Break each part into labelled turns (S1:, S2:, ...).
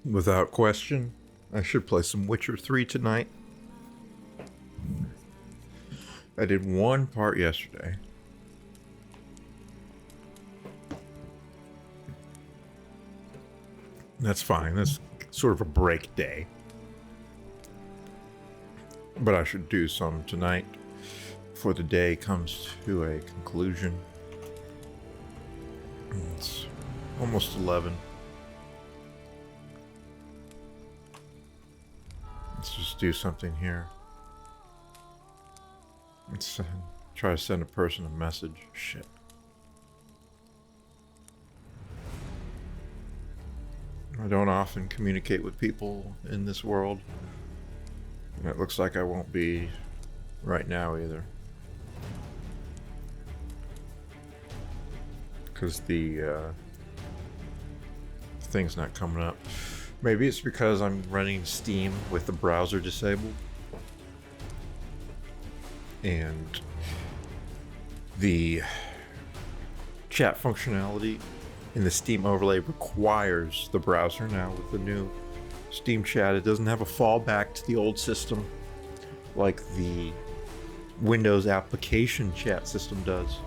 S1: Without question, I should play some Witcher 3 tonight. I did one part yesterday. That's fine. That's sort of a break day. But I should do some tonight before the day comes to a conclusion. It's almost 11. Let's just do something here. Let's try to send a person a message. Shit. I don't often communicate with people in this world. And it looks like I won't be right now either. Because the thing's not coming up. Maybe it's because I'm running Steam with the browser disabled. And the chat functionality in the Steam overlay requires the browser now with the new Steam chat. It doesn't have a fallback to the old system like the Windows application chat system does.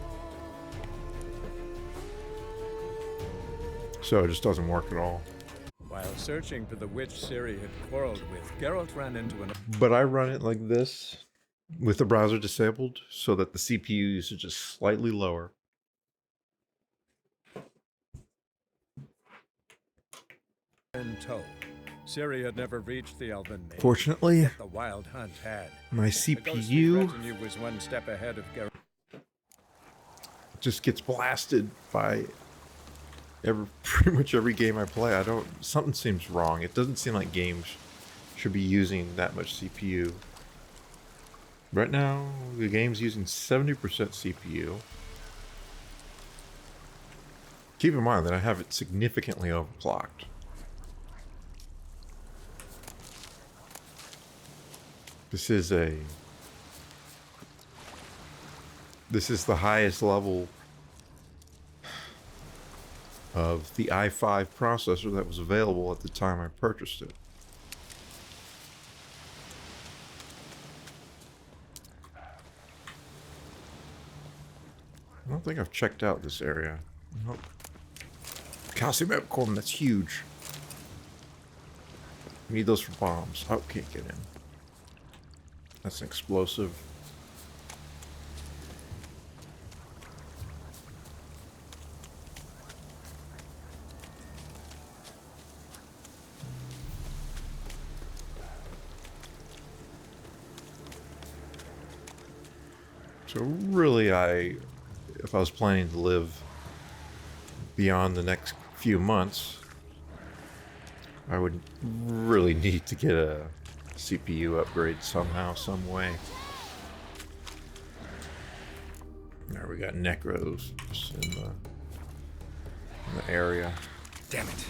S1: So it just doesn't work at all.
S2: While searching for the witch Ciri had quarreled with, Geralt ran into an...
S1: But I run it like this with the browser disabled so that the CPU usage is slightly lower.
S2: in tow. Ciri had never reached the Elven Maid.
S1: Fortunately,
S2: The Wild Hunt had.
S1: my
S2: The ghostly
S1: CPU
S2: retinue was one step ahead of Geralt.
S1: just gets blasted by pretty much every game I play. Something seems wrong. It doesn't seem like games should be using that much CPU. Right now, the game's using 70% CPU. Keep in mind that I have it significantly overclocked. This is the highest level of the i5 processor that was available at the time I purchased it. I don't think I've checked out this area. Nope. Calcium epichlorine, that's huge. We need those for bombs. Oh, can't get in. That's an explosive. So really, if I was planning to live beyond the next few months, I would really need to get a CPU upgrade somehow, some way. There we got necros in the area.
S2: Damn it.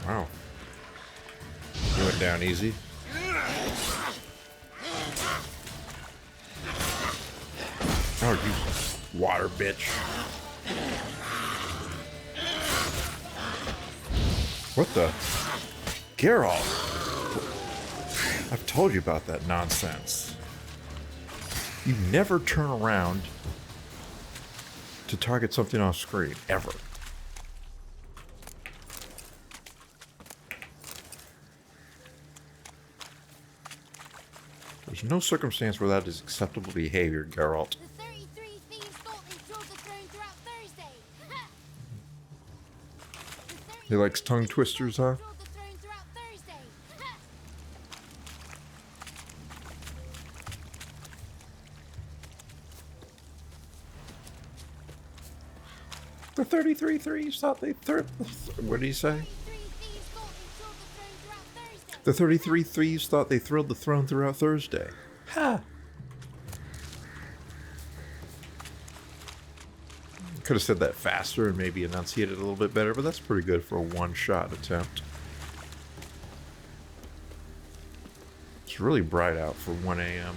S1: Wow. You went down easy. Oh, you water bitch. What the? Geralt! I've told you about that nonsense. You never turn around to target something off screen, ever. There's no circumstance where that is acceptable behavior, Geralt.
S3: The 33 thieves thought they saw the throne throughout Thursday.
S1: He likes tongue twisters, huh?
S3: Saw the throne throughout Thursday.
S1: The 33 thieves thought they what did he say?
S3: 33 thieves thought they saw the throne throughout Thursday.
S1: The 33 thieves thought they thrilled the throne throughout Thursday. Ha! Could have said that faster and maybe enunciated it a little bit better, but that's pretty good for a one-shot attempt. It's really bright out for 1 a.m.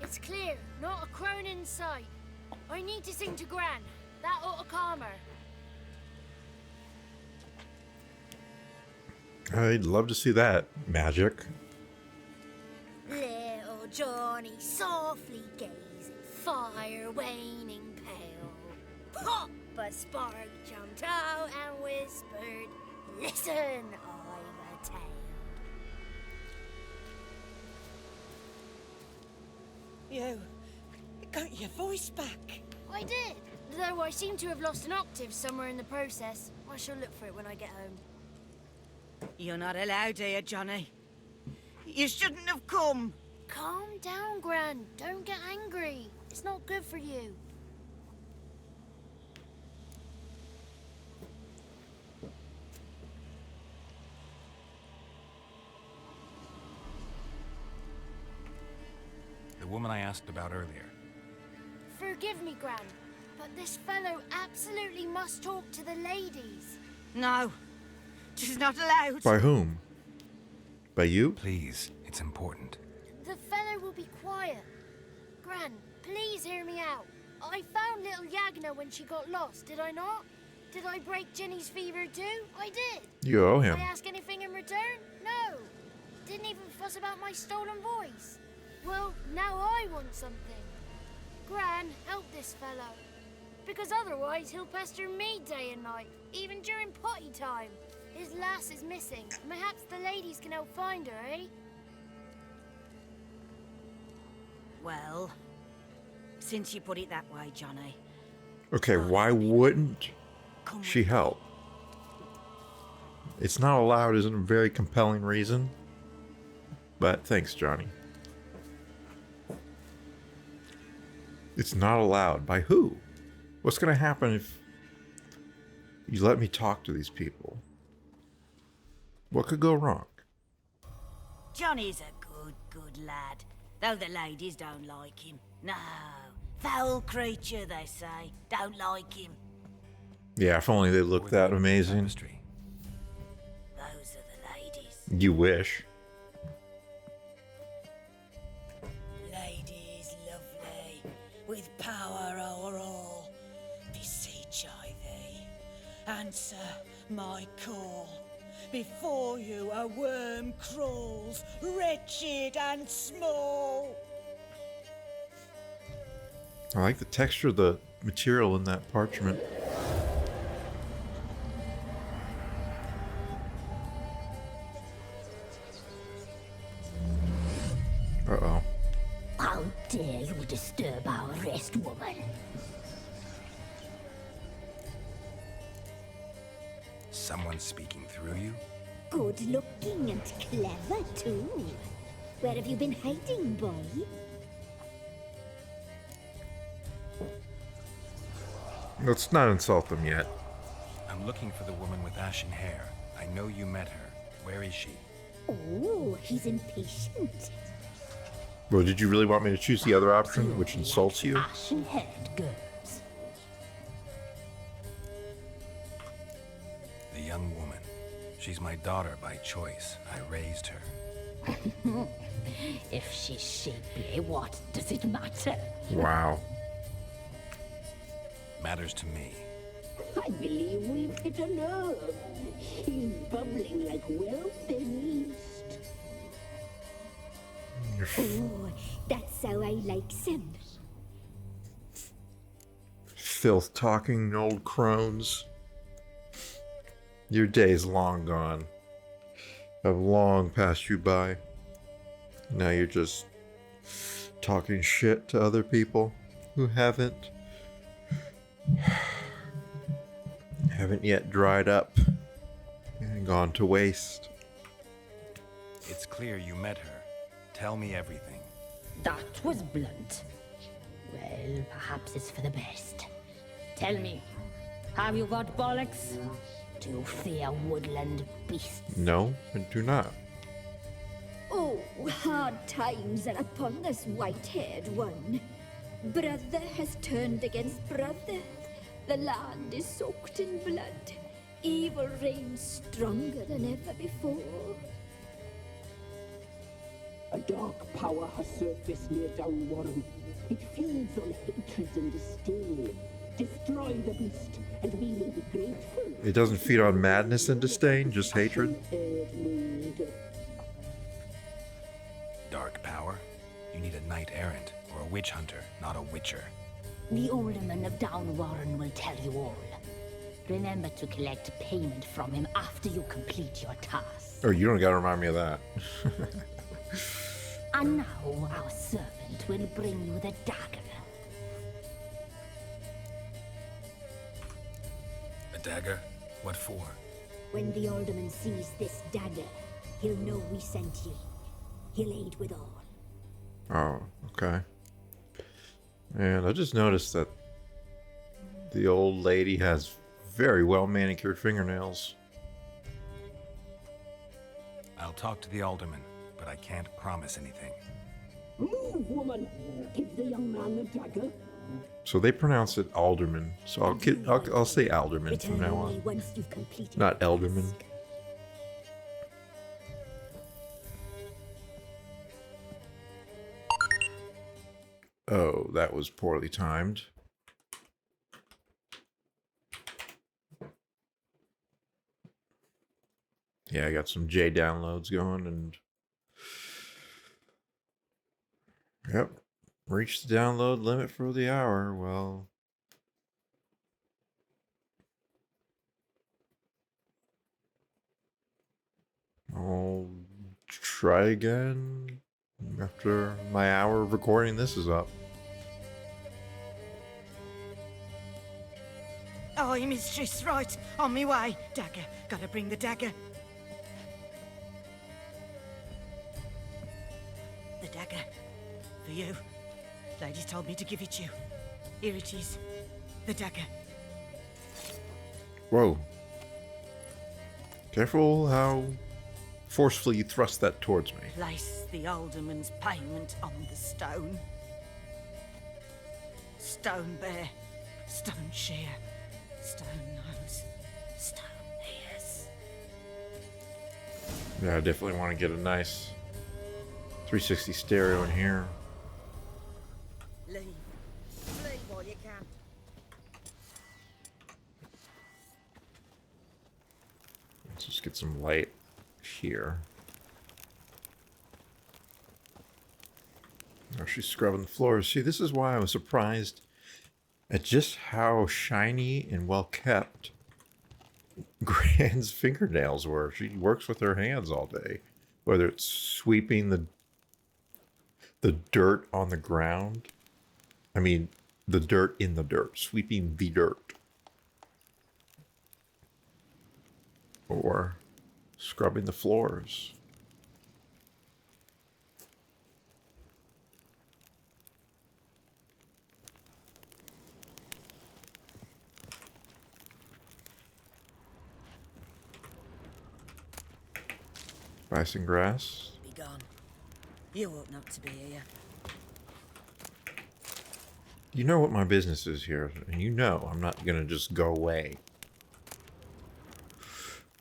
S3: It's clear, not a crone in sight. I need to sing to Gran. That ought to calm her.
S1: I'd love to see that magic.
S3: Little Johnny softly gazing, fire waning pale. Pop! A spark jumped out and whispered, "Listen, I've a tale."
S4: You got your voice back.
S3: I did, though I seem to have lost an octave somewhere in the process. I shall look for it when I get home.
S4: You're not allowed here, Johnny. You shouldn't have come.
S3: Calm down, Gran. Don't get angry. It's not good for you.
S5: The woman I asked about earlier.
S3: Forgive me, Gran, but this fellow absolutely must talk to the ladies.
S4: No, she's not allowed.
S1: By whom? By you?
S5: Please, it's important.
S3: The fellow will be quiet. Gran, please hear me out. I found little Yagna when she got lost, did I not? Did I break Ginny's fever too? I did.
S1: You owe him.
S3: Did I ask anything in return? No. Didn't even fuss about my stolen voice. Well, now I want something. Gran, help this fellow. Because otherwise he'll pester me day and night, even during potty time. His lass is missing. Perhaps the ladies can help find her, eh?
S4: Well, since you put it that way, Johnny.
S1: Okay, why wouldn't
S4: Come
S1: she help? It's not allowed isn't a very compelling reason. But thanks, Johnny. It's not allowed. By who? What's going to happen if you let me talk to these people? What could go wrong?
S4: Johnny's a good lad. Though the ladies don't like him. No, foul creature, they say. Don't like him.
S1: Yeah, if only they looked that amazing.
S5: Tapestry.
S4: Those are the ladies.
S1: You wish.
S4: Ladies lovely, with power o'er all. Beseech I thee, answer my call. Before you a worm crawls, wretched and small.
S1: I like the texture of the material in that parchment. Uh-oh.
S6: How dare you disturb our rest, woman?
S5: Someone speaking through you?
S6: Good looking and clever, too. Where have you been hiding, boy?
S1: Let's not insult them yet.
S5: I'm looking for the woman with ashen hair. I know you met her. Where is she?
S6: Oh, he's impatient.
S1: Well, did you really want me to choose the other option, which insults you?
S6: Ashen-haired girls.
S5: The young woman. She's my daughter by choice. I raised her.
S6: If she's shapely, what does it matter?
S1: Wow.
S5: Matters to me.
S6: I believe we've hit a nerve. He's bubbling like well-fed yeast. Oh, that's how I like him.
S1: Filth talking old crones. Your day's long gone. I've long passed you by. Now you're just talking shit to other people who haven't yet dried up and gone to waste.
S5: It's clear you met her. Tell me everything.
S6: That was blunt. Well, perhaps it's for the best. Tell me, have you got bollocks? Do you fear woodland beasts?
S1: No, I do not.
S7: Oh, hard times are upon us, white-haired one. Brother has turned against brother. The land is soaked in blood. Evil reigns stronger than ever before.
S8: A dark power has surfaced near Down Warren. It feeds on hatred and disdain. Destroy the beast, and we will be grateful.
S1: It doesn't feed on madness and disdain, just hatred.
S5: Dark power? You need a knight errant or a witch hunter, not a witcher.
S6: The alderman of Down Warren will tell you all. Remember to collect payment from him after you complete your task.
S1: Oh, you don't gotta remind me of that.
S6: And now our servant will bring you the dagger.
S5: A dagger? What for?
S7: When the alderman sees this dagger, he'll know we sent you. He'll aid with all.
S1: Oh, okay. And I just noticed that the old lady has very well manicured fingernails.
S5: I'll talk to the alderman, but I can't promise anything.
S8: Move, woman! Give the young man the dagger.
S1: So they pronounce it alderman. So I'll say alderman from now on.
S7: Once you've completed
S1: Not
S7: the
S1: elderman.
S7: task.
S1: Oh, that was poorly timed. Yeah, I got some J downloads going and... Yep. Reached the download limit for the hour. Well... I'll try again after my hour of recording this is up.
S4: Oh, mistress, right. On me way. Dagger. Gotta bring the dagger. The dagger. For you. Ladies told me to give it you. Here it is. The dagger.
S1: Whoa. Careful how forcefully you thrust that towards me.
S4: Place the alderman's payment on the stone. Stone bear. Stone shear. Stone nose. Stone ears.
S1: Yeah, I definitely want to get a nice 360 stereo in here.
S4: Leave. Leave while you can.
S1: Let's just get some light here. Oh, she's scrubbing the floors. See, this is why I was surprised at just how shiny and well kept Gran's fingernails were. She works with her hands all day, whether it's sweeping the dirt on the ground. I mean, the dirt in the dirt, sweeping the dirt, or scrubbing the floors. Buy some grass.
S4: Be gone. You ought not to be here.
S1: You know what my business is here, and you know I'm not gonna just go away.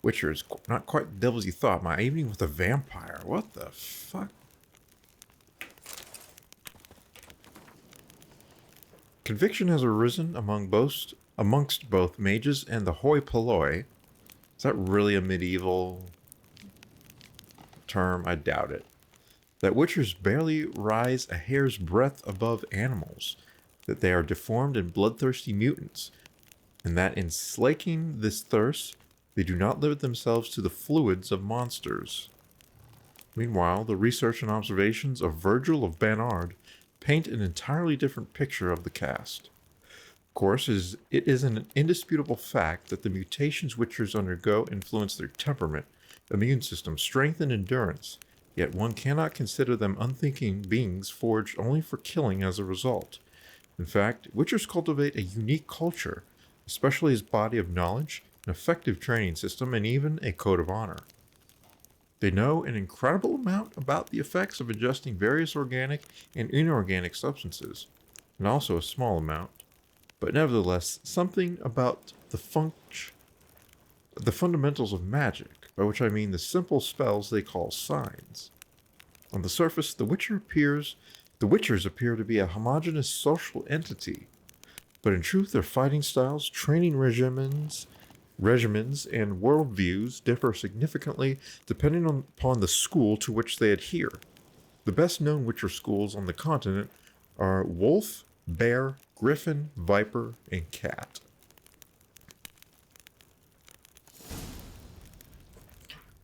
S1: Witcher is not quite the devil as you thought. My evening with a vampire. What the fuck? Conviction has arisen amongst both mages and the hoi polloi. Is that really a medieval term? I doubt it. That witchers barely rise a hair's breadth above animals, that they are deformed and bloodthirsty mutants, and that in slaking this thirst, they do not limit themselves to the fluids of monsters. Meanwhile, the research and observations of Virgil of Banard paint an entirely different picture of the cast. Of course, it is an indisputable fact that the mutations witchers undergo influence their temperament, immune system, strength, and endurance, yet one cannot consider them unthinking beings forged only for killing as a result. In fact, witchers cultivate a unique culture, a specialized body of knowledge, an effective training system, and even a code of honor. They know an incredible amount about the effects of ingesting various organic and inorganic substances, and also a small amount, but nevertheless something about the fundamentals of magic, by which I mean the simple spells they call signs. On the surface, the Witchers appear to be a homogeneous social entity, but in truth their fighting styles, training regimens, and worldviews differ significantly depending upon the school to which they adhere. The best known Witcher schools on the continent are Wolf, Bear, Griffin, Viper, and Cat.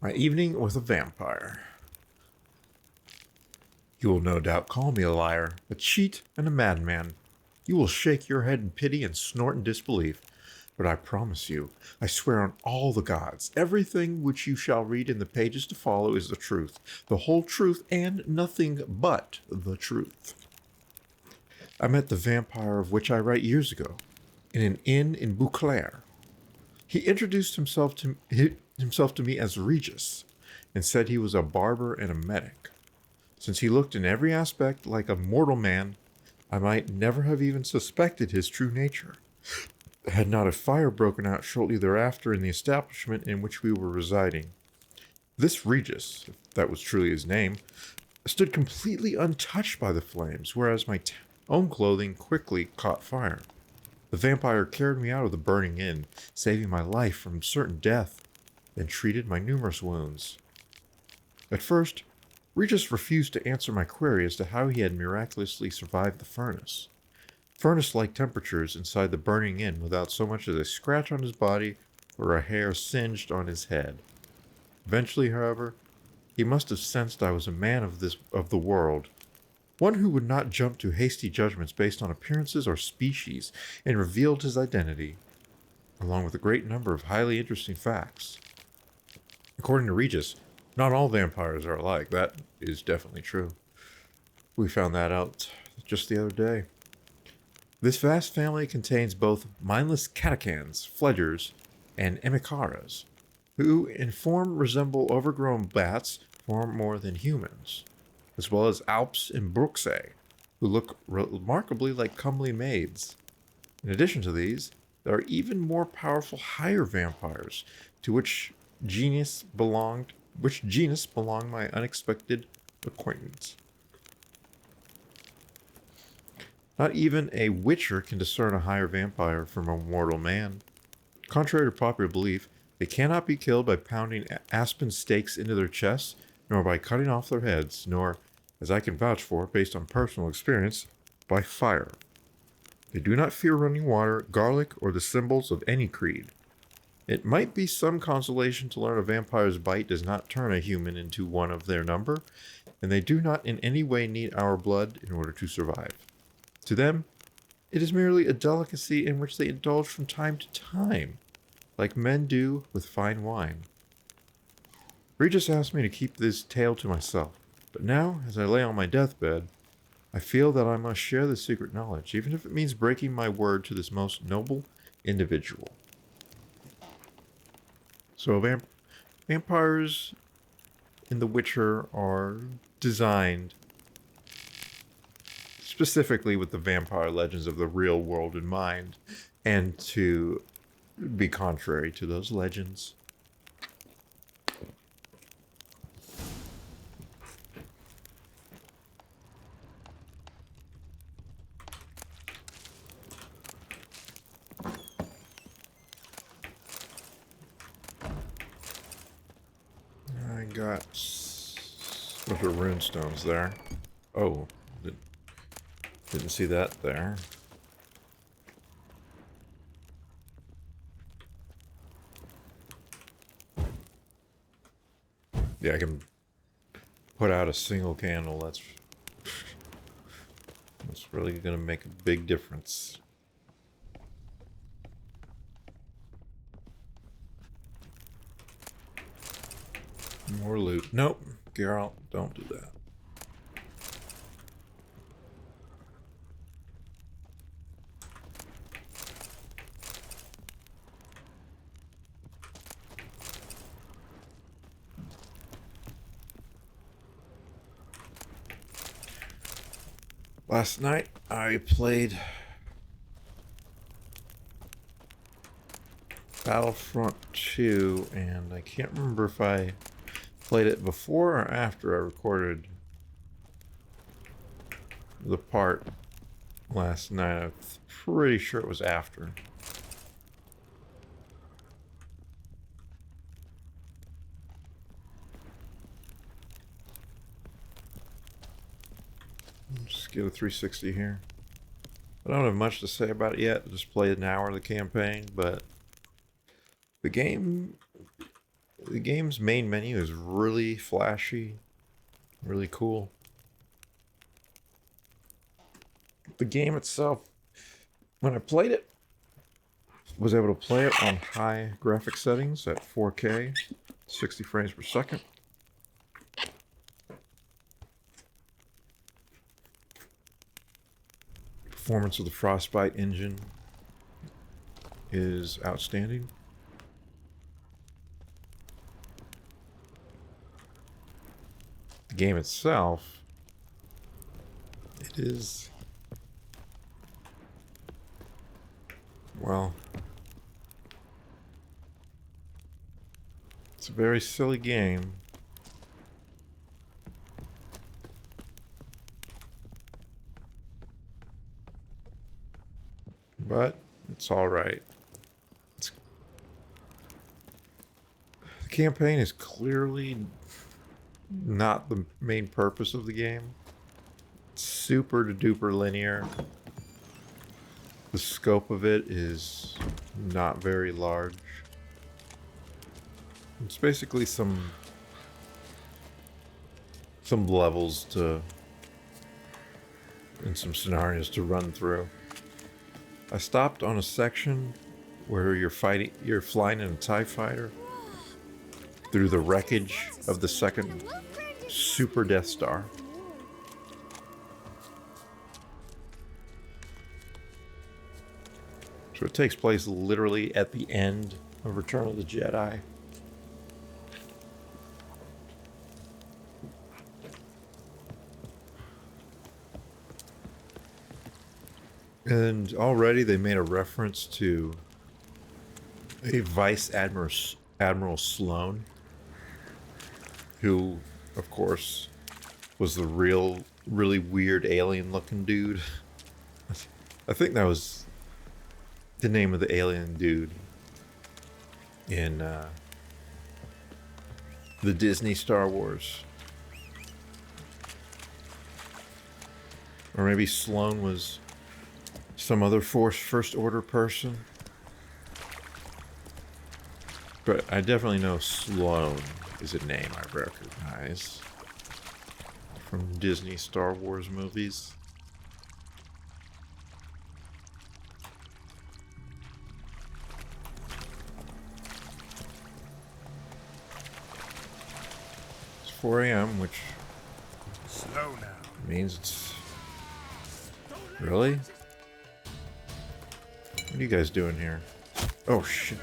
S1: My evening with a vampire. You will no doubt call me a liar, a cheat, and a madman. You will shake your head in pity and snort in disbelief. But I promise you, I swear on all the gods, everything which you shall read in the pages to follow is the truth, the whole truth, and nothing but the truth. I met the vampire of which I write years ago, in an inn in Beauclair. He introduced himself to me as Regis, and said he was a barber and a medic. Since he looked in every aspect like a mortal man, I might never have even suspected his true nature, had not a fire broken out shortly thereafter in the establishment in which we were residing. This Regis, if that was truly his name, stood completely untouched by the flames, whereas my own clothing quickly caught fire. The vampire carried me out of the burning inn, saving my life from certain death, then treated my numerous wounds. At first, Regis refused to answer my query as to how he had miraculously survived the furnace. Furnace-like temperatures inside the burning inn without so much as a scratch on his body or a hair singed on his head. Eventually, however, he must have sensed I was a man of the world, one who would not jump to hasty judgments based on appearances or species, and revealed his identity, along with a great number of highly interesting facts. According to Regis, not all vampires are alike. That is definitely true. We found that out just the other day. This vast family contains both mindless catacans, fledgers, and emicaras, who in form resemble overgrown bats far more than humans, as well as Alps and Bruxae, who look remarkably like comely maids. In addition to these, there are even more powerful higher vampires, to which genus belonged my unexpected acquaintance. Not even a witcher can discern a higher vampire from a mortal man. Contrary to popular belief, they cannot be killed by pounding aspen stakes into their chests, nor by cutting off their heads, nor, as I can vouch for, based on personal experience, by fire. They do not fear running water, garlic, or the symbols of any creed. It might be some consolation to learn a vampire's bite does not turn a human into one of their number, and they do not in any way need our blood in order to survive. To them, it is merely a delicacy in which they indulge from time to time, like men do with fine wine. Regis asked me to keep this tale to myself, but now, as I lay on my deathbed, I feel that I must share this secret knowledge, even if it means breaking my word to this most noble individual. So vampires in The Witcher are designed specifically with the vampire legends of the real world in mind, and to be contrary to those legends. I got a bunch of runestones there. Oh, didn't see that there. Yeah, I can put out a single candle. That's really gonna make a big difference. More loot. Nope, Geralt, don't do that. Last night I played Battlefront 2, and I can't remember if I played it before or after I recorded the part last night. I'm pretty sure it was after. Just get a 360 here. I don't have much to say about it yet. I just played an hour of the campaign, but the game's main menu is really flashy, really cool. The game itself, when I played it, was able to play it on high graphic settings at 4K, 60 frames per second. Performance of the Frostbite engine is outstanding. The game itself, it is, well, it's a very silly game. But it's all right. The campaign is clearly not the main purpose of the game. It's super duper linear. The scope of it is not very large. It's basically some levels to and some scenarios to run through. I stopped on a section where you're flying in a TIE fighter through the wreckage of the second Super Death Star. So it takes place literally at the end of Return of the Jedi. And already they made a reference to a Vice Admiral Sloane, who, of course, was the really weird alien-looking dude. I think that was the name of the alien dude in the Disney Star Wars. Or maybe Sloane was some other First Order person. But I definitely know Sloane is a name I recognize from Disney Star Wars movies. It's 4 a.m., which
S5: Slow now.
S1: means it's... Really? What are you guys doing here? Oh, shit.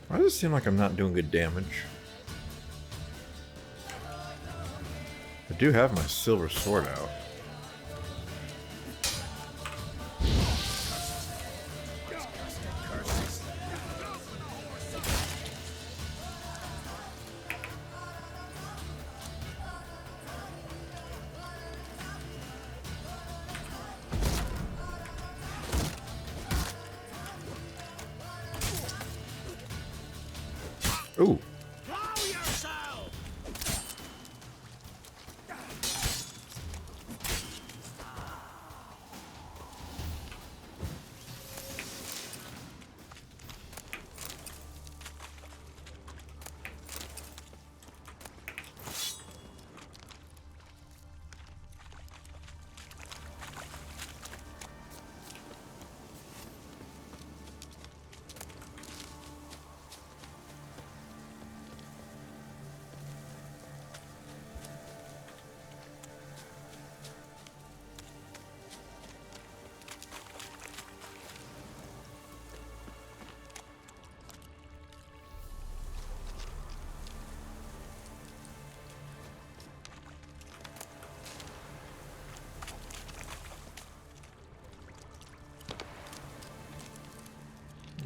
S1: Why does it seem like I'm not doing good damage? I do have my silver sword out. Ooh.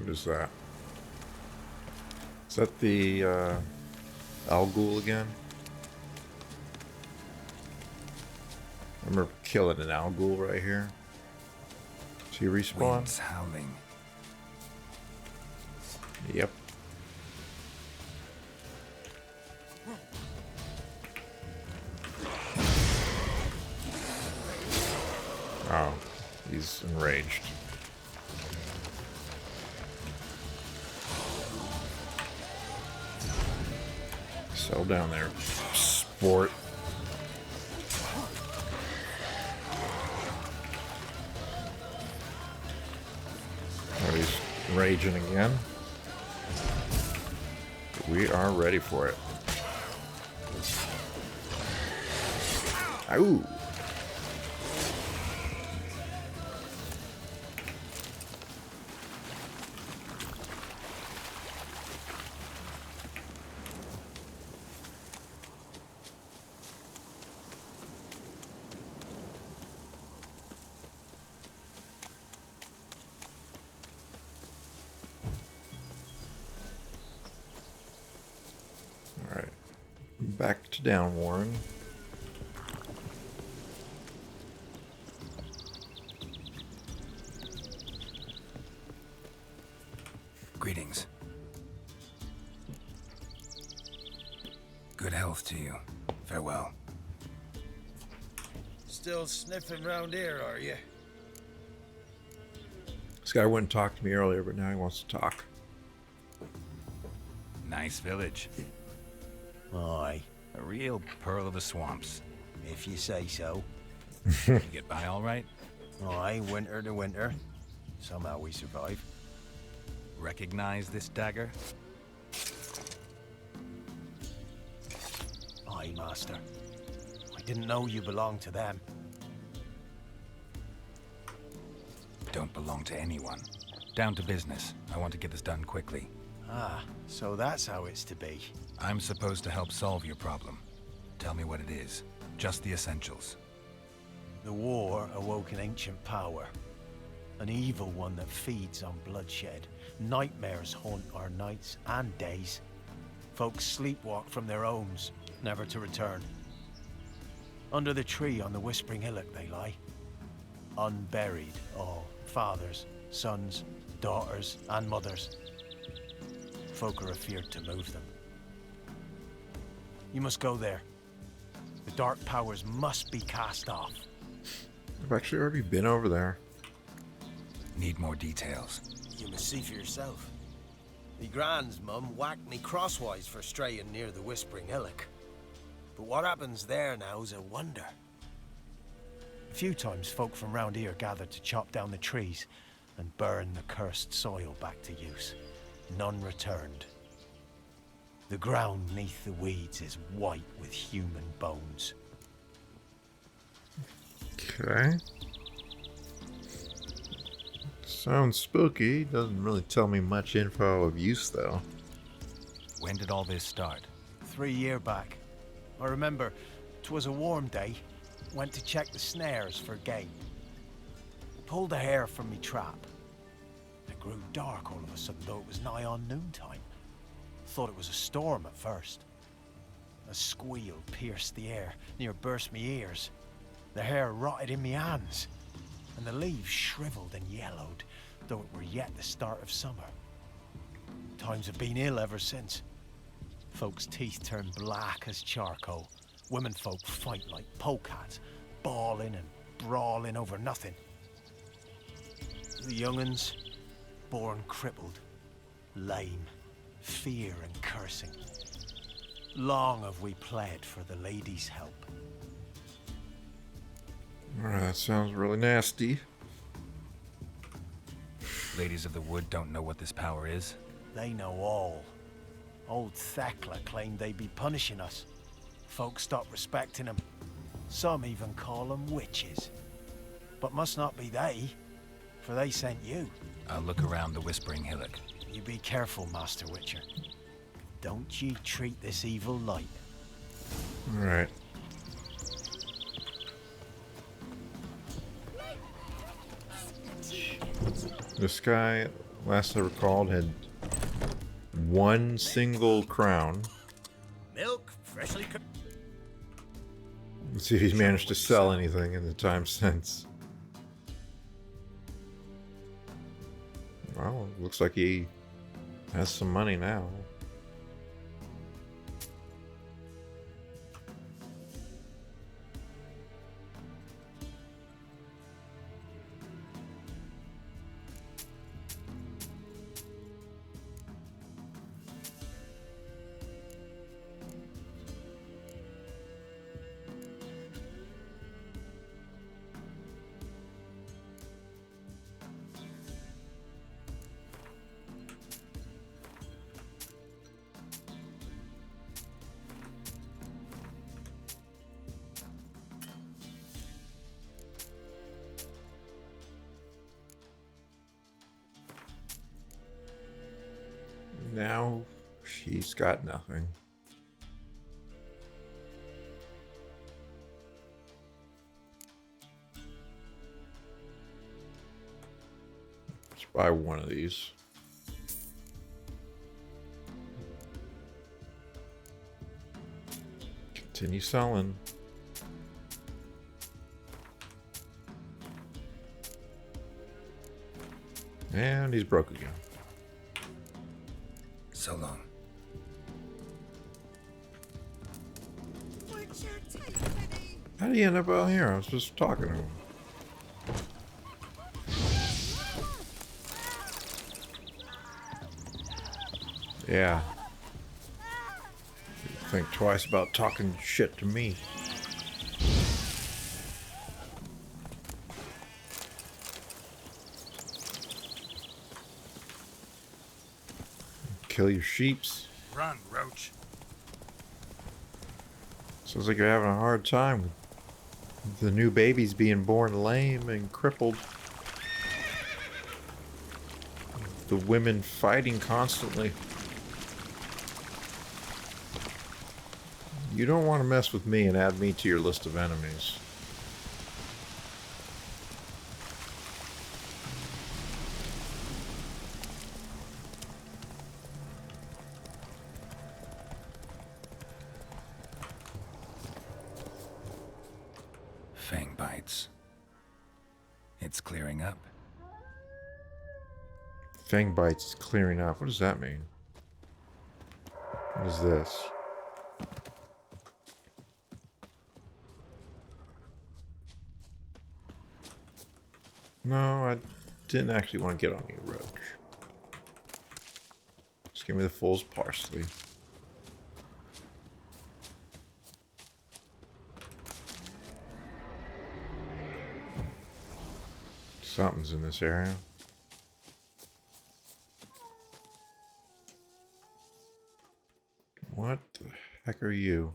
S1: What is that? Is that the Alghoul again? I remember killing an Alghoul right here. Does he respawn?
S5: Winds howling.
S1: Yep. Oh, he's enraged. Settle down there, sport. Oh, he's raging again. We are ready for it. Ow! Alright. Back to down, Warren.
S5: Greetings. Good health to you. Farewell.
S9: Still sniffing round here, are you?
S1: This guy wouldn't talk to me earlier, but now he wants to talk.
S5: Nice village.
S9: Aye,
S5: A real pearl of the swamps.
S9: if you say so.
S5: You get by all right?
S9: Aye, winter to winter. Somehow we survive.
S5: Recognize this dagger?
S9: Aye, master. I didn't know you belonged to them.
S5: Don't belong to anyone. Down to business. I want to get this done quickly.
S9: Ah, so that's how it's to be.
S5: I'm supposed to help solve your problem. Tell me what it is. Just the essentials.
S9: The war awoke an ancient power. An evil one that feeds on bloodshed. Nightmares haunt our nights and days. Folks sleepwalk from their homes, never to return. Under the tree on the Whispering Hillock they lie. Unburied all. Fathers, sons, daughters, and mothers. Folk are afeared to move them. You must go there. The dark powers must be cast off.
S1: I've actually already been over there.
S5: Need more details.
S9: You must see for yourself. Me grand's mum whacked me crosswise for straying near the Whispering Hillock. But what happens there now's a wonder. A few times folk from round here gathered to chop down the trees and burn the cursed soil back to use. None returned. The ground neath the weeds is white with human bones.
S1: Okay. Sounds spooky. Doesn't really tell me much info of use, though.
S5: When did all this start?
S9: 3 year back. I remember 'twas a warm day. Went to check the snares for game. Pulled a hare from me trap. It grew dark all of a sudden, though it was nigh on noontime. Thought it was a storm at first. A squeal pierced the air, near burst me ears. The hare rotted in me hands, and the leaves shriveled and yellowed, though it were yet the start of summer. Times have been ill ever since. Folks' teeth turn black as charcoal. Women folk fight like polecats, bawling and brawling over nothing. The young'uns, born crippled, lame, fear and cursing. Long have we pled for the lady's help.
S1: Alright, that sounds really nasty.
S5: Ladies of the Wood don't know what this power is?
S9: They know all. Old Thekla claimed they'd be punishing us. Folk stopped respecting them. Some even call them witches. But must not be they, for they sent you.
S5: I'll look around the Whispering Hillock.
S9: You be careful, Master Witcher. Don't ye treat this evil light.
S1: Alright. This guy last I recalled, had one single crown.
S2: Milk, freshly cooked.
S1: Let's see if he's managed to sell anything in the time since. Well, looks like he has some money now. Now she's got nothing. Let's buy one of these. Continue selling. And he's broke again.
S5: So long.
S1: How did he end up out here? I was just talking to him. Yeah. Think twice about talking shit to me. Kill your sheeps.
S5: Run, roach.
S1: Sounds like you're having a hard time with the new babies being born lame and crippled. The women fighting constantly. You don't want to mess with me and add me to your list of enemies.
S5: Fang bites. It's clearing up.
S1: Fang bites is clearing up. What does that mean? What is this? No, I didn't actually want to get on you, Roach. Just give me the fool's parsley. Something's in this area. What the heck are you?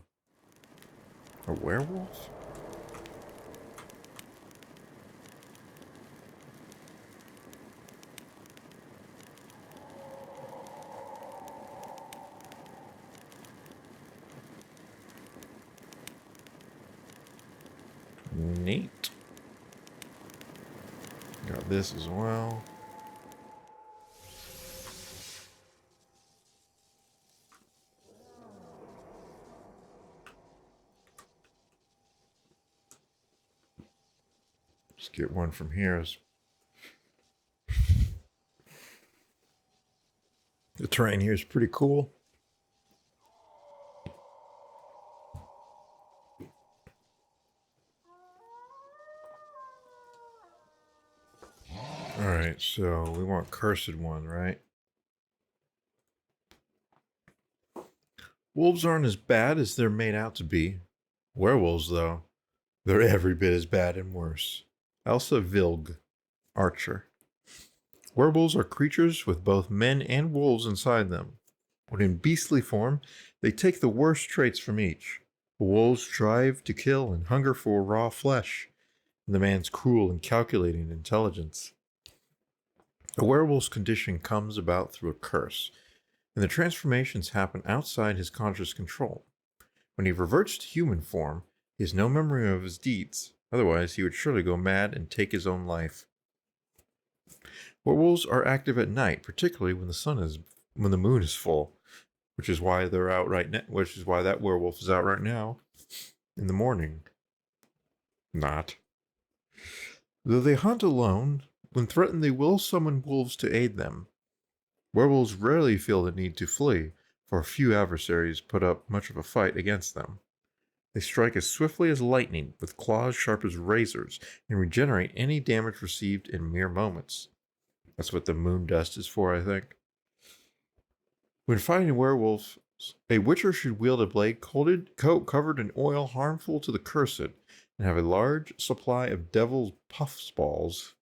S1: A werewolf? Neat. Got this as well. Let's get one from here. The terrain here is pretty cool. Alright, so we want cursed one, right? Wolves aren't as bad as they're made out to be. Werewolves, though, they're every bit as bad and worse. Elsa Vilg, Archer. Werewolves are creatures with both men and wolves inside them. When in beastly form, they take the worst traits from each. The wolves strive to kill and hunger for raw flesh, and the man's cruel and calculating intelligence. The werewolf's condition comes about through a curse, and the transformations happen outside his conscious control. When he reverts to human form, he has no memory of his deeds, otherwise he would surely go mad and take his own life. Werewolves are active at night, particularly when the moon is full, which is why they're out right now. Which is why that werewolf is out right now, in the morning. Not. Though they hunt alone, when threatened, they will summon wolves to aid them. Werewolves rarely feel the need to flee, for few adversaries put up much of a fight against them. They strike as swiftly as lightning, with claws sharp as razors, and regenerate any damage received in mere moments. That's what the moon dust is for, I think. When fighting werewolves, a witcher should wield a blade coat covered in oil harmful to the cursed, and have a large supply of devil's puffballs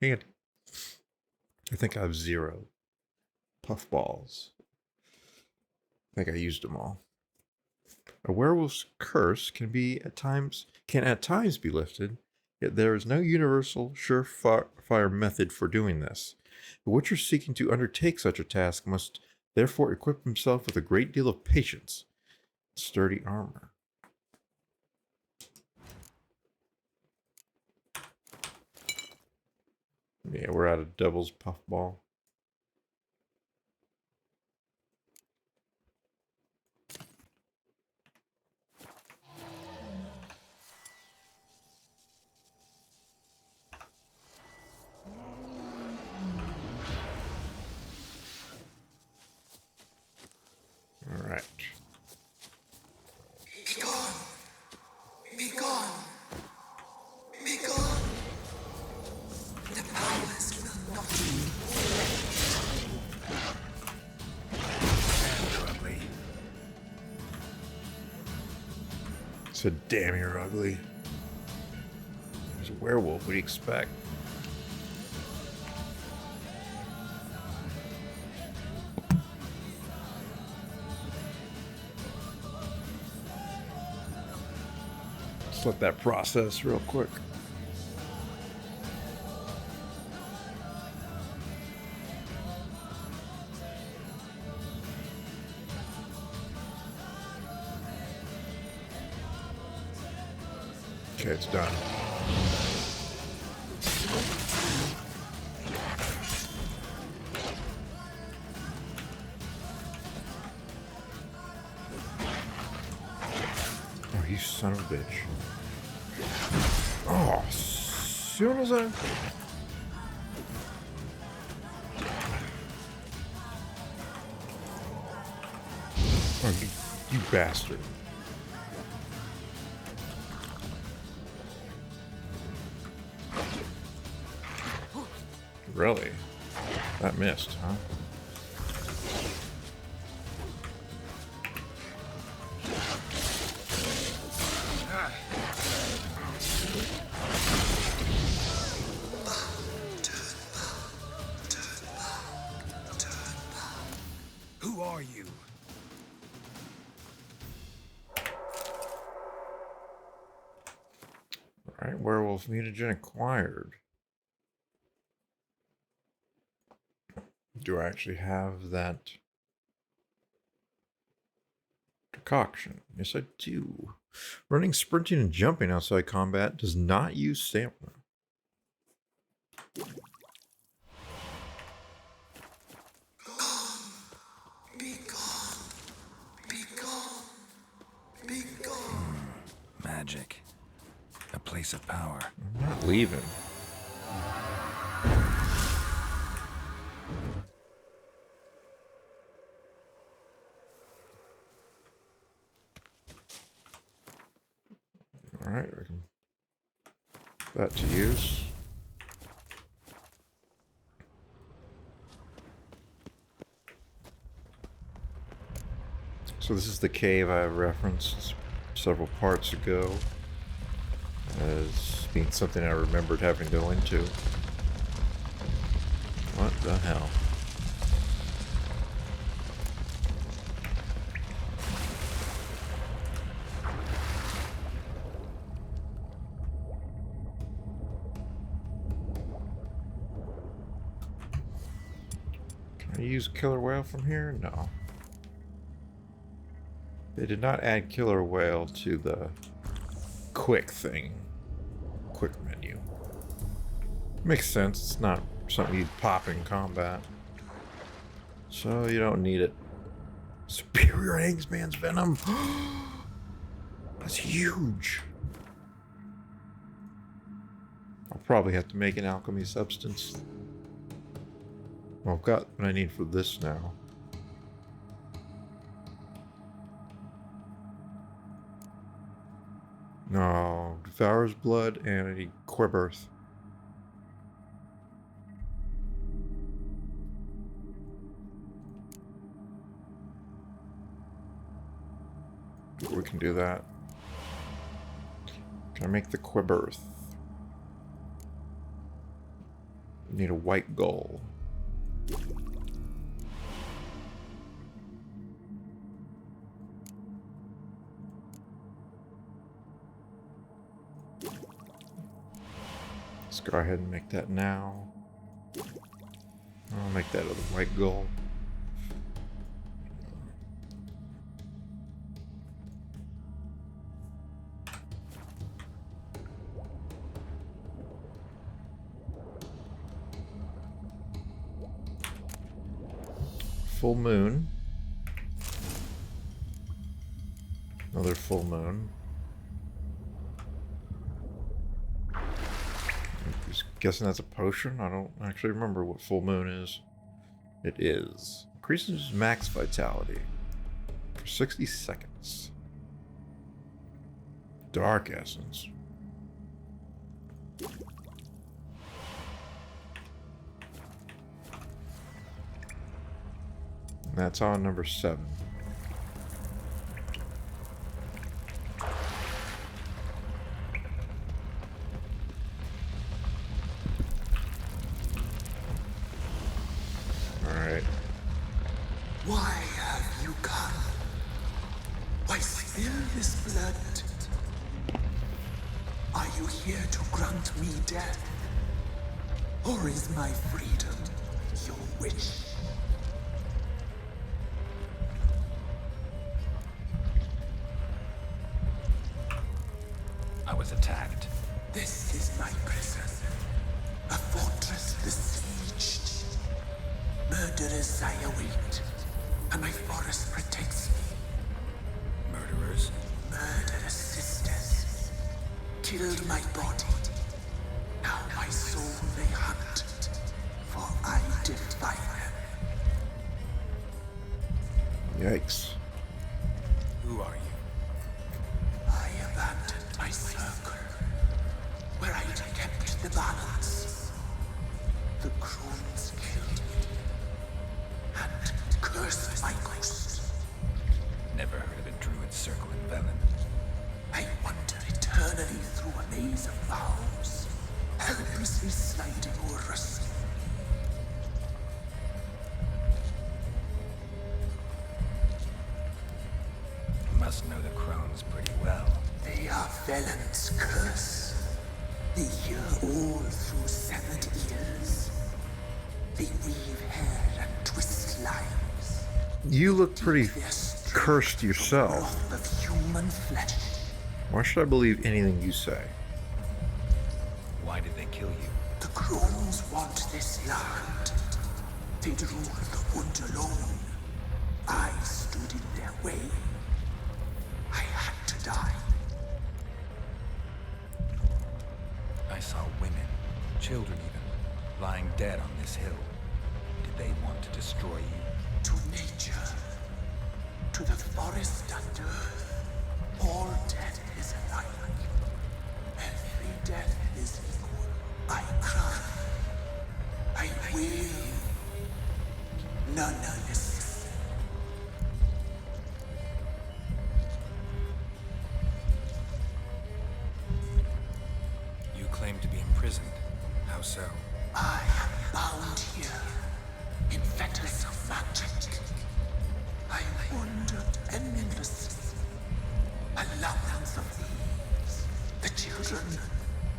S1: handy. I think I have 0 puffballs. I think I used them all. A werewolf's curse can at times be lifted, yet there is no universal, surefire method for doing this. The witcher seeking to undertake such a task must therefore equip himself with a great deal of patience and sturdy armor. Yeah, we're out of devil's puffball. All right.
S10: Be gone! Be gone! Be gone! The powers will not be.
S5: Ugly.
S1: Said, damn, you're ugly. There's a werewolf. What do you expect? Let's let that process real quick. Okay, it's done. Oh, you son of a bitch. Oh, as soon as I... Oh, you bastard. Really? That missed, huh?
S5: Who are you?
S1: Alright, werewolf mutagen acquired. Do I actually have that concoction? Yes, I do. Running, sprinting, and jumping outside combat does not use stamina.
S10: Be gone! Be gone! Be gone!
S5: Magic. A place of power.
S1: I'm not leaving. Alright, we can put that to use. So this is the cave I referenced several parts ago as being something I remembered having to go into. What the hell? Can I use killer whale from here? No. They did not add killer whale to the quick thing. Quick menu. Makes sense. It's not something you'd pop in combat. So you don't need it. Superior Hangsman's Venom. That's huge. I'll probably have to make an alchemy substance. Well, I've got what I need for this now. No, devours blood and I need Quibirth. We can do that. Can I make the Quibirth? Need a white gull. Let's go ahead and make that now. I'll make that other white gull. Full moon. Another full moon. Just guessing that's a potion. I don't actually remember what full moon is. It is. Increases max vitality for 60 seconds. Dark essence. That's on number 7. Alright.
S10: Why have you come? Why spill this blood? Are you here to grant me death? Or is my freedom your wish?
S5: I was attacked.
S10: This is my prison. A fortress besieged. Murderers I await, and my forest protects me.
S5: Murderers?
S10: Murderous sisters killed my body. Now my soul they hunt, for I defy them.
S1: Yikes.
S5: Who are you?
S10: I abandoned my circle, where I kept the balance. The crones killed me, and cursed my ghost.
S5: Never heard of a Druid circle in Velen.
S10: I wander eternally through a maze of vows, helplessly sliding over a sea.
S5: Must know the crones pretty well.
S10: They are Velen's curse. They hear all through severed ears. They weave hair and twist lives.
S1: You look pretty
S10: Their strength
S1: cursed yourself.
S10: wrath of human flesh.
S1: Why should I believe anything you say?
S5: Why did they kill you?
S10: The crones want this land. They'd rule the wood alone. I stood in their way. I had to die.
S5: I saw women, children even, lying dead on this hill. Did they want to destroy you?
S10: To nature, to the forest and earth, all death is alike. Every death is equal. I cry. I wail. None listens.
S5: You claim to be imprisoned. How so?
S10: I am bound here in fetters of magic. I wandered endlessly. A labyrinth of thieves. The children,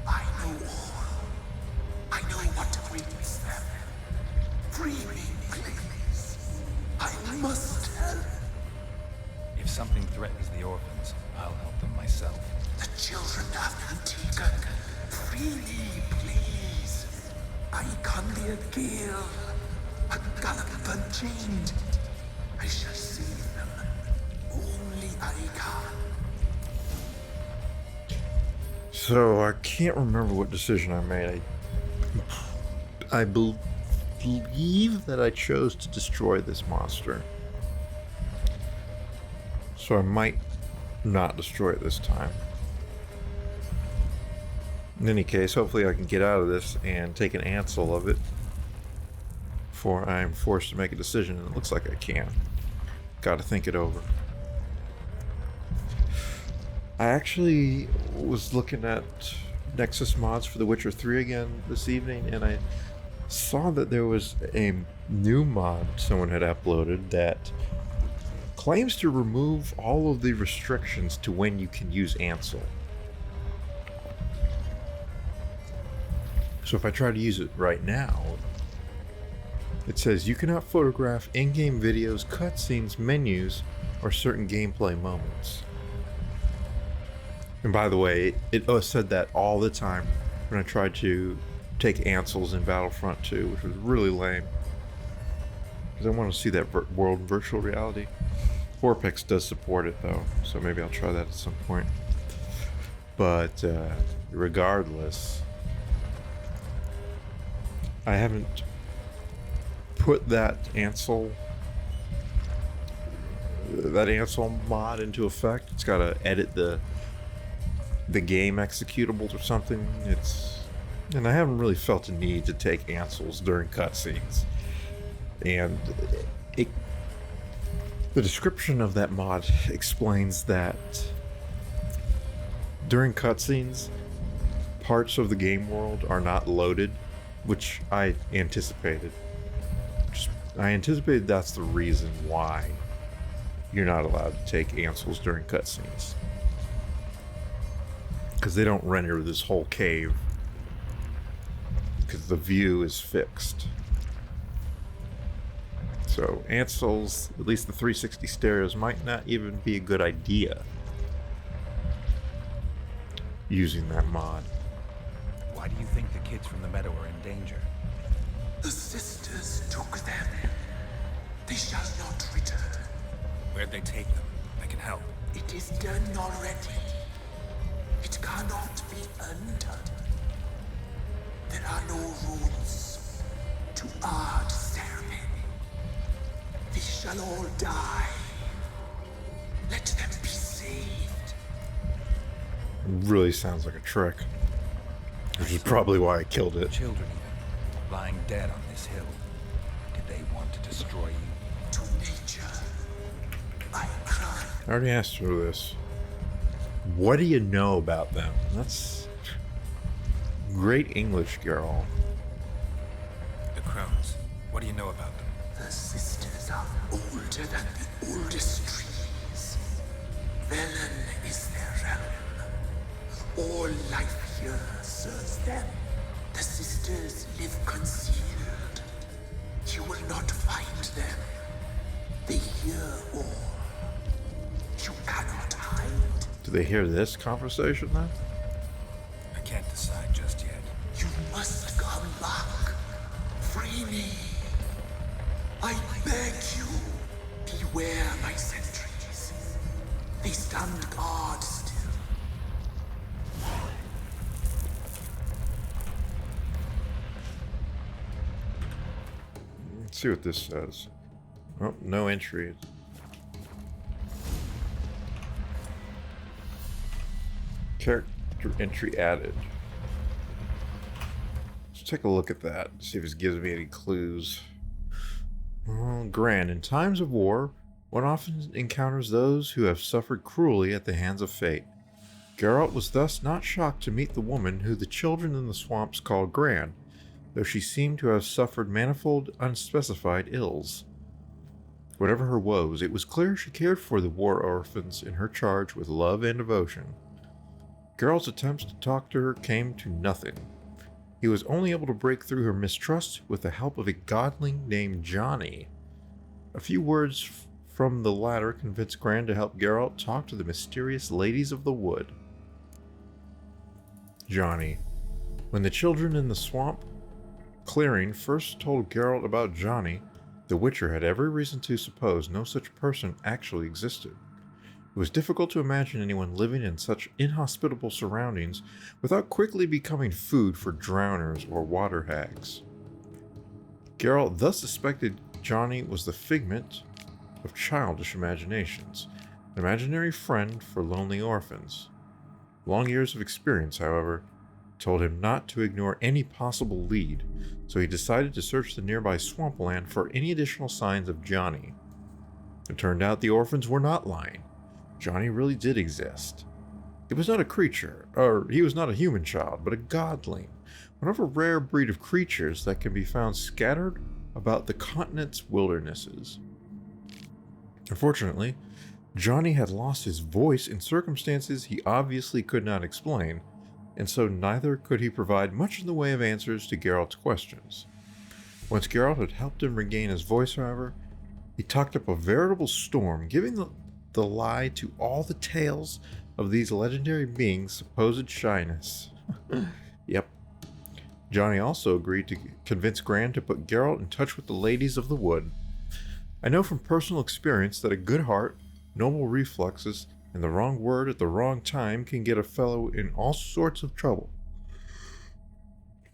S10: I know all. I know what awaits them. Free me, please. I must help.
S5: If something threatens the orphans, I'll help them myself.
S10: The children have been taken. Free me, please. I can be a gale, a gallop unchained. I shall save them. Only I can.
S1: So I can't remember what decision I made. I believe that I chose to destroy this monster. So I might not destroy it this time. In any case, hopefully I can get out of this and take an ansel of it before I'm forced to make a decision, and it looks like I can. Gotta think it over. I actually was looking at Nexus mods for The Witcher 3 again this evening, and I saw that there was a new mod someone had uploaded that claims to remove all of the restrictions to when you can use Ansel. So if I try to use it right now, it says you cannot photograph in-game videos, cutscenes, menus, or certain gameplay moments. And by the way, it said that all the time when I tried to take Ansels in Battlefront 2, which was really lame. Because I want to see that world in virtual reality. Vorpix does support it though, so maybe I'll try that at some point. But regardless, I haven't put that Ansel mod into effect. It's got to edit the game executables or something. And I haven't really felt a need to take Ansels during cutscenes. And the description of that mod explains that during cutscenes, parts of the game world are not loaded, which I anticipated. I anticipated that's the reason why you're not allowed to take Ansels during cutscenes. Because they don't render this whole cave. Because the view is fixed. So Ansels, at least the 360 stereos, might not even be a good idea using that mod.
S5: Why do you think the kids from the meadow are in danger?
S10: The sisters took them. They shall not return.
S5: Where'd they take them? I can help.
S10: It is done already. It cannot be undone. There are no rules to our ceremony. They shall all die. Let them be saved.
S1: Really sounds like a trick. Which is probably why I killed it.
S5: Children even, lying dead on this hill. Did they want to destroy you?
S10: To nature, Eincrou.
S1: I already asked for this. What do you know about them? That's great English, girl.
S5: The crones. What do you know about them?
S10: The sisters are older than the oldest trees. Velen is their realm. All life here serves them. The sisters live concealed. You will not find them. They hear all. You cannot hide.
S1: Do they hear this conversation then?
S5: I can't decide just yet.
S10: You must come back. Free me. I beg you. Beware my sentries. They stand guard still.
S1: Let's see what this says. Oh, no entry. Character entry added. Let's take a look at that. See if it gives me any clues. Gran, in times of war, one often encounters those who have suffered cruelly at the hands of fate. Geralt was thus not shocked to meet the woman who the children in the swamps called Gran, though she seemed to have suffered manifold unspecified ills. Whatever her woes, it was clear she cared for the war orphans in her charge with love and devotion. Geralt's attempts to talk to her came to nothing. He was only able to break through her mistrust with the help of a godling named Johnny. A few words from the latter convinced Gran to help Geralt talk to the mysterious ladies of the wood. Johnny. When the children in the swamp clearing first told Geralt about Johnny, the Witcher had every reason to suppose no such person actually existed. It was difficult to imagine anyone living in such inhospitable surroundings without quickly becoming food for drowners or water hags. Geralt thus suspected Johnny was the figment of childish imaginations, an imaginary friend for lonely orphans. Long years of experience, however, told him not to ignore any possible lead, so he decided to search the nearby swampland for any additional signs of Johnny. It turned out the orphans were not lying. Johnny really did exist. He was not a creature, or he was not a human child, but a godling, one of a rare breed of creatures that can be found scattered about the continent's wildernesses. Unfortunately, Johnny had lost his voice in circumstances he obviously could not explain, and so neither could he provide much in the way of answers to Geralt's questions. Once Geralt had helped him regain his voice, however, he talked up a veritable storm, giving the lie to all the tales of these legendary beings' supposed shyness. Yep. Johnny also agreed to convince Gran to put Geralt in touch with the ladies of the wood. I know from personal experience that a good heart, noble reflexes, and the wrong word at the wrong time can get a fellow in all sorts of trouble.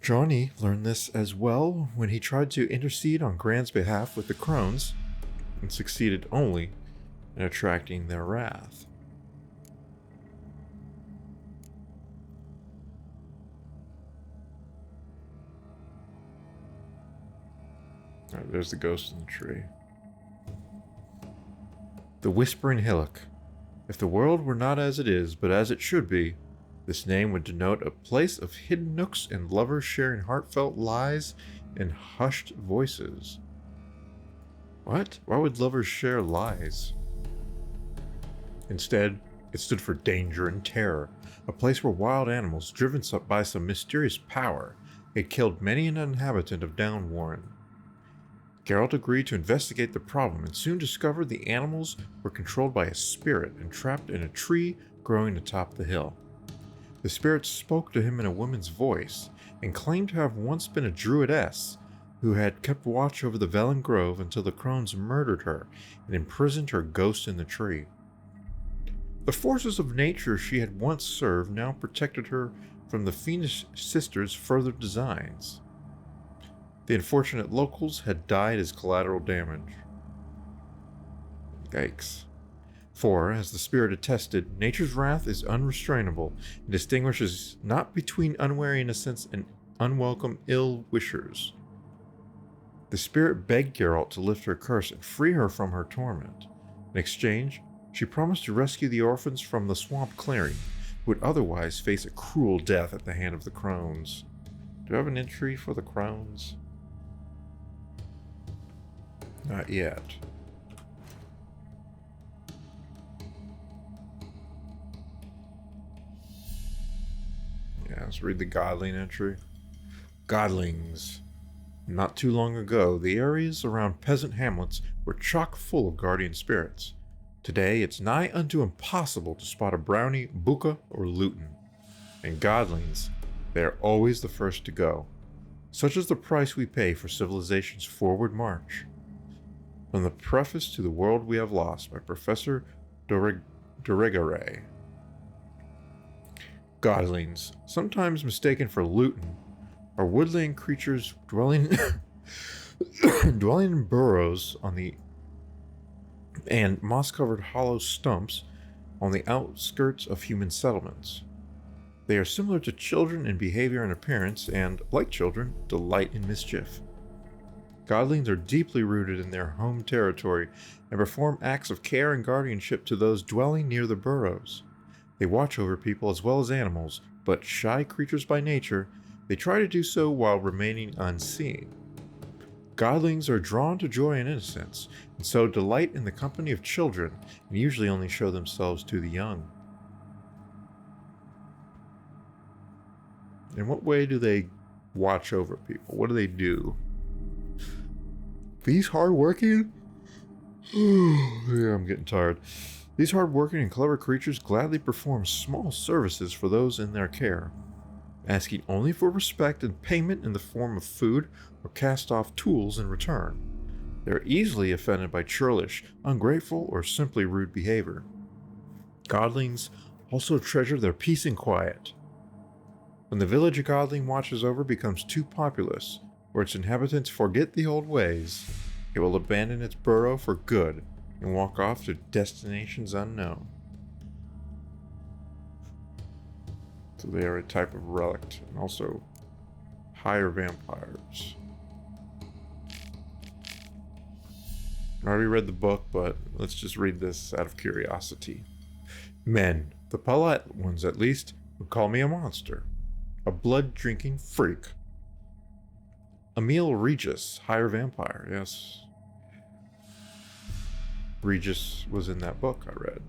S1: Johnny learned this as well when he tried to intercede on Gran's behalf with the crones, and succeeded only in attracting their wrath. Alright, there's the ghost in the tree. The Whispering Hillock. If the world were not as it is, but as it should be, this name would denote a place of hidden nooks and lovers sharing heartfelt lies and hushed voices. What? Why would lovers share lies? Instead, it stood for danger and terror, a place where wild animals, driven by some mysterious power, had killed many an inhabitant of Downwarren. Geralt agreed to investigate the problem and soon discovered the animals were controlled by a spirit and trapped in a tree growing atop the hill. The spirit spoke to him in a woman's voice and claimed to have once been a druidess who had kept watch over the Velen Grove until the crones murdered her and imprisoned her ghost in the tree. The forces of nature she had once served now protected her from the fiendish sisters' further designs. The unfortunate locals had died as collateral damage. Yikes. For, as the spirit attested, nature's wrath is unrestrainable and distinguishes not between unwary innocents and unwelcome ill-wishers. The spirit begged Geralt to lift her curse and free her from her torment. In exchange, she promised to rescue the orphans from the swamp clearing, who would otherwise face a cruel death at the hand of the crones. Do I have an entry for the crones? Not yet. Yeah, let's read the Godling entry. Godlings. Not too long ago, the areas around peasant hamlets were chock full of guardian spirits. Today, it's nigh unto impossible to spot a brownie, buka, or luton. And Godlings, they are always the first to go. Such is the price we pay for civilization's forward march. From the Preface to the World We Have Lost by Professor Doregare. Godlings, sometimes mistaken for luton, are woodland creatures dwelling in burrows and moss-covered hollow stumps on the outskirts of human settlements. They are similar to children in behavior and appearance and, like children, delight in mischief. Godlings are deeply rooted in their home territory and perform acts of care and guardianship to those dwelling near the burrows. They watch over people as well as animals, but shy creatures by nature, they try to do so while remaining unseen. Godlings are drawn to joy and innocence, and so delight in the company of children, and usually only show themselves to the young. In what way do they watch over people? What do they do? These hard-working... yeah, I'm getting tired. These hard-working and clever creatures gladly perform small services for those in their care. asking only for respect and payment in the form of food or cast off tools in return. They are easily offended by churlish, ungrateful, or simply rude behavior. Godlings also treasure their peace and quiet. When the village a godling watches over becomes too populous, or its inhabitants forget the old ways, it will abandon its burrow for good and walk off to destinations unknown. So they are a type of relic, and also higher vampires. I already read the book, but let's just read this out of curiosity. Men, the polite ones at least, would call me a monster. A blood-drinking freak. Emil Regis, higher vampire, yes. Regis was in that book I read.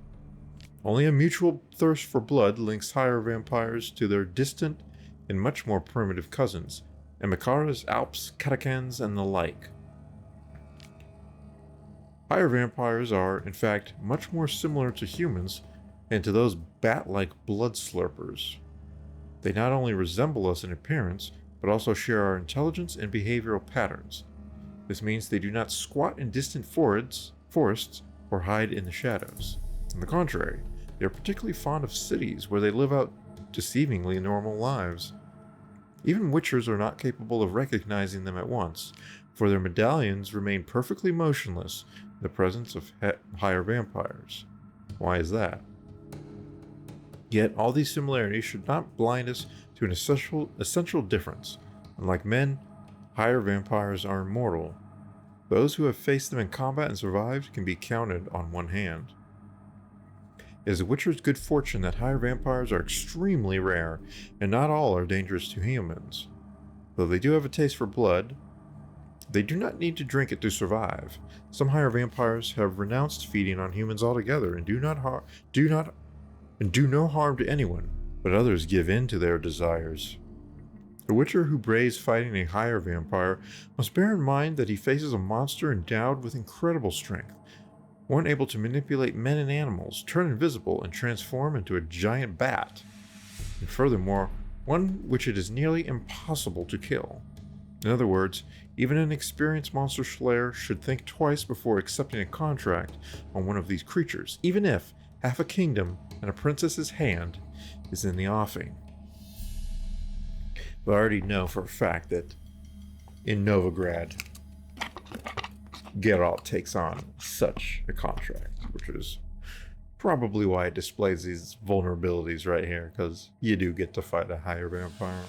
S1: Only a mutual thirst for blood links higher vampires to their distant and much more primitive cousins, Emicaras, Alps, Catacans, and the like. Higher vampires are, in fact, much more similar to humans and to those bat-like blood slurpers. They not only resemble us in appearance, but also share our intelligence and behavioral patterns. This means they do not squat in distant forests or hide in the shadows. On the contrary, they are particularly fond of cities where they live out deceivingly normal lives. Even witchers are not capable of recognizing them at once, for their medallions remain perfectly motionless in the presence of higher vampires. Why is that? Yet all these similarities should not blind us to an essential difference. Unlike men, higher vampires are immortal. Those who have faced them in combat and survived can be counted on one hand. It is a witcher's good fortune that higher vampires are extremely rare, and not all are dangerous to humans. Though they do have a taste for blood, they do not need to drink it to survive. Some higher vampires have renounced feeding on humans altogether and do no harm to anyone, but others give in to their desires. The witcher who braves fighting a higher vampire must bear in mind that he faces a monster endowed with incredible strength, one able to manipulate men and animals, turn invisible, and transform into a giant bat. And furthermore, one which it is nearly impossible to kill. In other words, even an experienced monster slayer should think twice before accepting a contract on one of these creatures, even if half a kingdom and a princess's hand is in the offing. But I already know for a fact that in Novigrad, Geralt takes on such a contract, which is probably why it displays these vulnerabilities right here, because you do get to fight a higher vampire.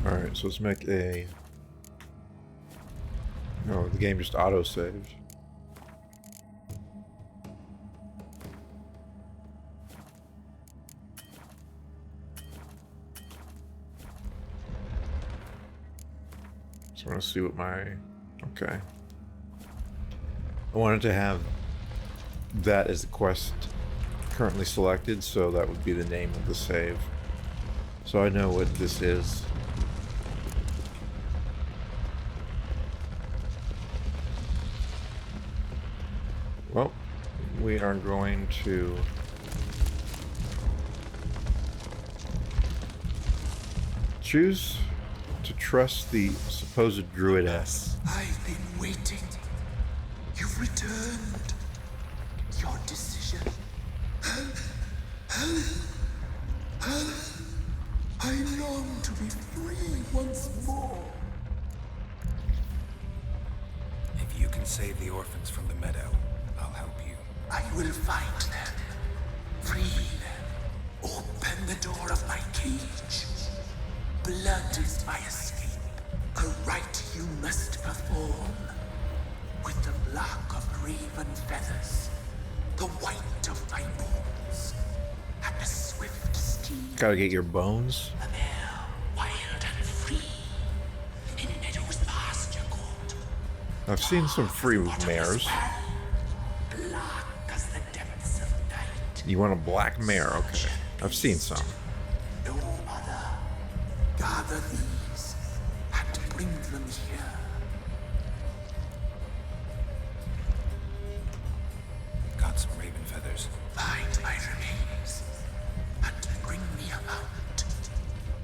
S1: Alright, so let's make a... No, the game just auto-saved. So I want to see what my... Okay. I wanted to have that as the quest currently selected, so that would be the name of the save. So I know what this is. Well, we are going to choose to trust the supposed druidess.
S10: I've been waiting. You've returned. Your decision. I long to be free once more.
S5: If you can save the orphans from the meadow, I'll help you.
S10: I will find them. Free them. Open the door of my cage. Blood is my escape. A rite you must perform. With the black of raven feathers, the white of my bones, and a swift steed.
S1: Gotta get your bones.
S10: A mare, wild and free, in meadows past your court.
S1: I've seen some free mares.
S10: Black as the depths of night.
S1: You want a black mare? Okay. I've seen some.
S10: No other. Gather these and bring them here.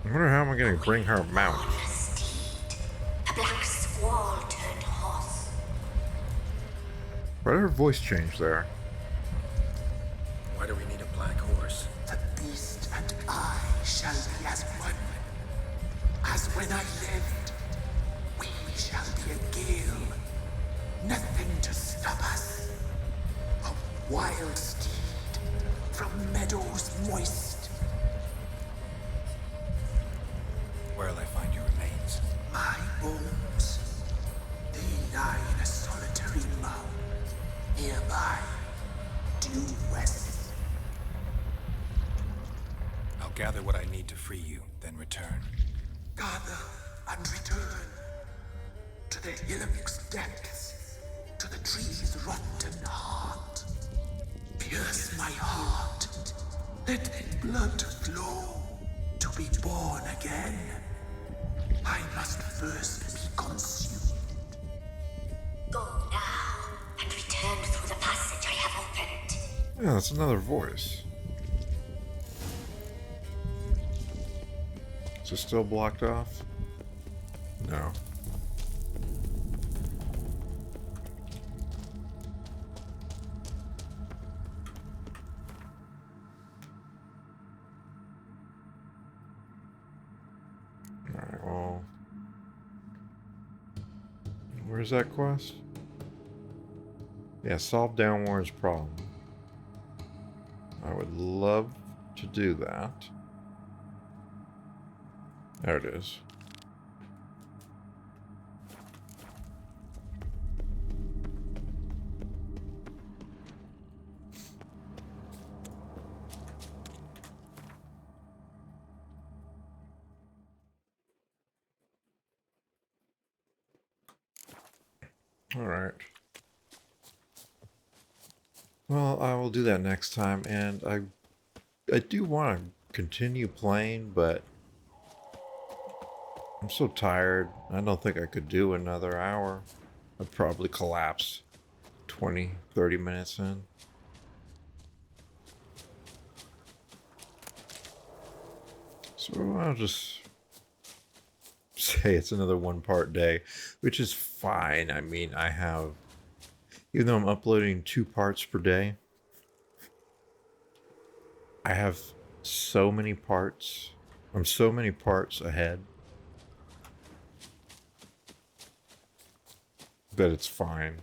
S1: I wonder how am I going to bring her a mount.
S6: A black squall turned horse.
S1: Why did her voice change there?
S5: Why do we need a black horse?
S10: The beast and I shall be as one. As when I lived, we shall be a gale. Nothing to stop us. A wild steed from meadows moist.
S5: Where'll I find your remains?
S10: My bones, they lie in a solitary mound nearby, due west.
S5: I'll gather what I need to free you, then return.
S10: Gather and return to the Hillock's depths, to the tree's rotten heart. Pierce my heart, let blood flow to be born again. I must first be consumed.
S6: Go now and return through the passage I have opened.
S1: Yeah, that's another voice. Is it still blocked off? No. Alright, well. Where's that quest? Yeah, solve Downwards problem. I would love to do that. There it is. All right. Well, I will do that next time, and I do want to continue playing, but I'm so tired. I don't think I could do another hour. I'd probably collapse 20, 30 minutes in. So I'll just say it's another one-part day, which is fine. I mean, I have, even though I'm uploading 2 parts per day, I have so many parts. I'm so many parts ahead that it's fine.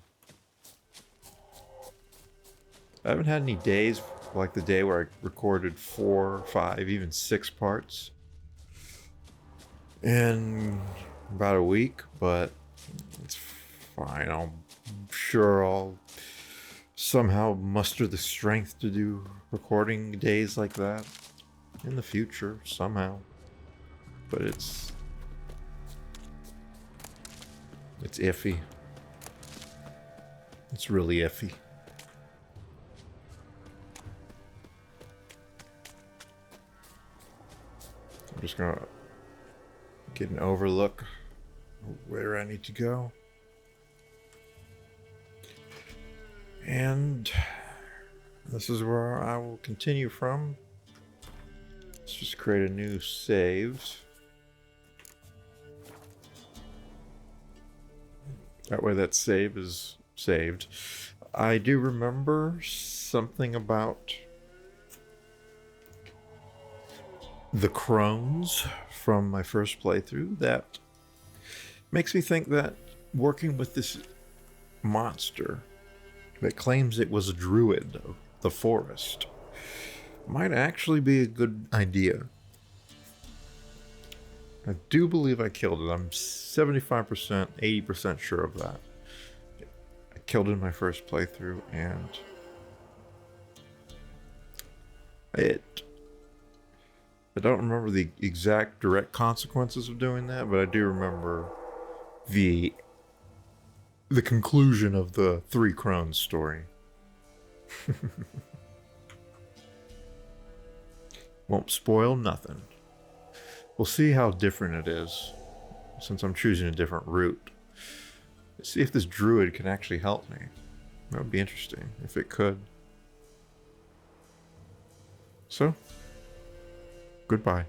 S1: I haven't had any days like the day where I recorded 4, 5, even 6 parts in about a week, but it's fine. I'm sure I'll somehow muster the strength to do recording days like that in the future somehow. But it's iffy. It's really iffy. I'm just gonna get an overlook of where I need to go. And this is where I will continue from. Let's just create a new save. That way that save is saved. I do remember something about the crones from my first playthrough that makes me think that working with this monster that claims it was a druid of the forest might actually be a good idea. I do believe I killed it. I'm 75%, 80% sure of that. I killed it in my first playthrough, and I don't remember the exact direct consequences of doing that, but I do remember the conclusion of the Three Crones story. Won't spoil nothing. We'll see how different it is, since I'm choosing a different route. Let's see if this druid can actually help me. That would be interesting, if it could. So, goodbye.